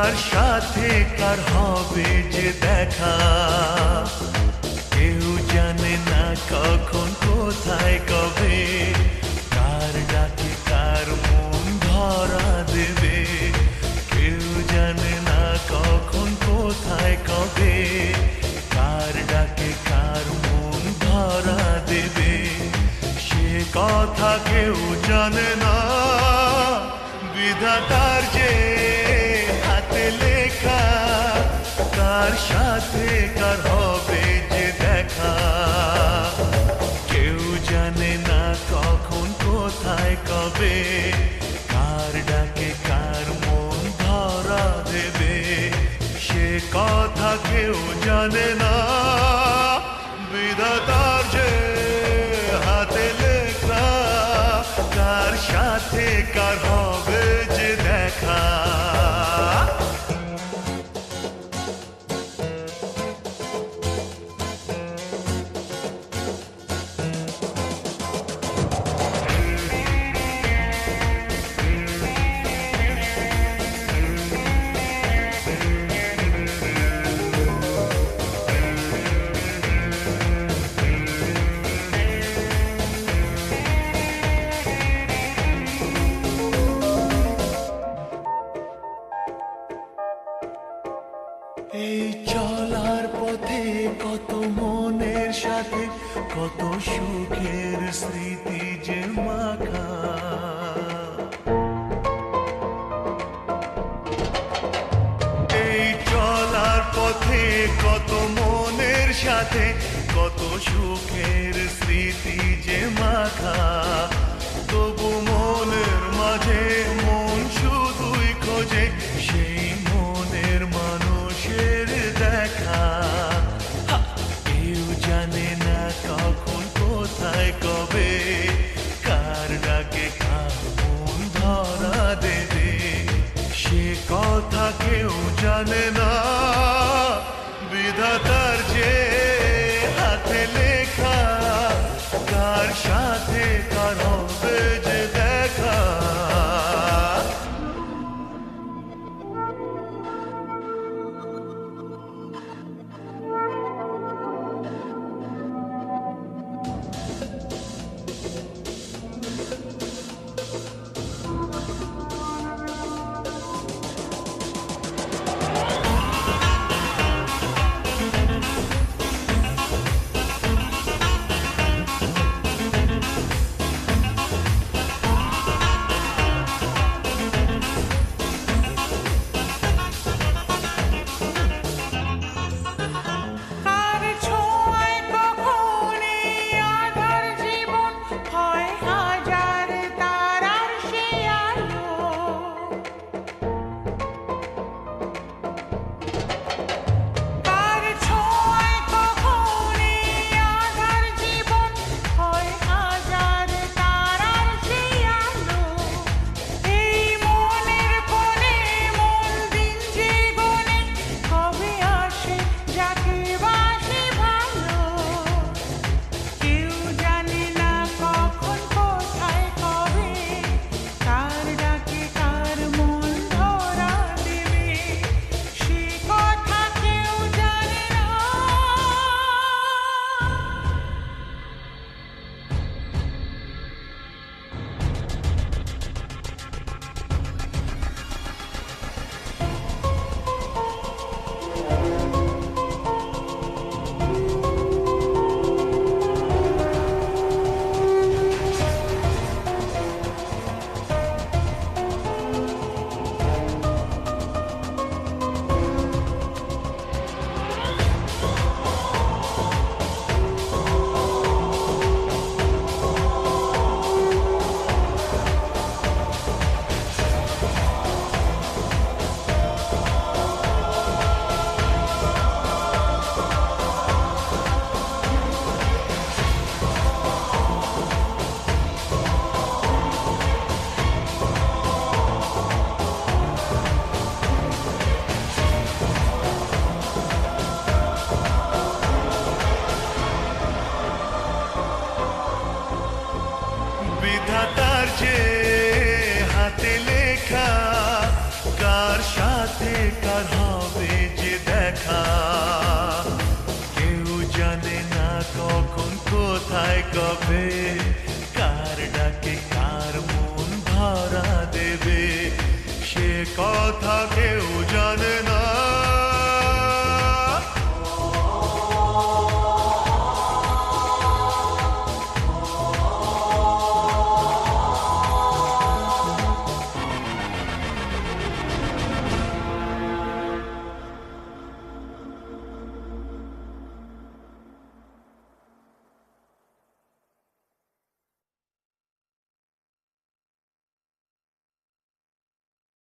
কার সাথে কার হবে যে দেখা, কেউ জানে না কখন কোথায় কবে, কার ডাকে কার মন ধরা দেবে, কেউ জানে না কখন কোথায় কবে, কার ডাকে কার মন ধরা দেবে, সে কথা কেউ জানে না। বিধাতার যে হাতে লেখা, কার সাথে কার হবে যে দেখা, কেউ জানে না কখন কোথায় কবে, কার ডাকে কার মন ধরা দেবে, সে কথা কেউ জানে না। বিধাতার যে হাতে লেখা, কার সাথে কার হবে যে দেখা। এই চলার পথে কত মনের সাথে কত সুখের স্মৃতি যে মাখা, এই চলার পথে কত মনের সাথে কত সুখের স্মৃতি যে মাখা, তবু মনের মাঝে মন শুধুই খোঁজে সেই মনের মানুষের দেখা। কেউ জানে না কখন কোথায় কবে, কার ডাকে কার মন ধরা দেবে, সে কথা কেউ জানে না। বিধাতার যে হাতে লেখা, কার সাথে কার হবে যে দেখা। হবে, কার ডাকে কার মন ধরা দেবে, সে কথা কেউ জানে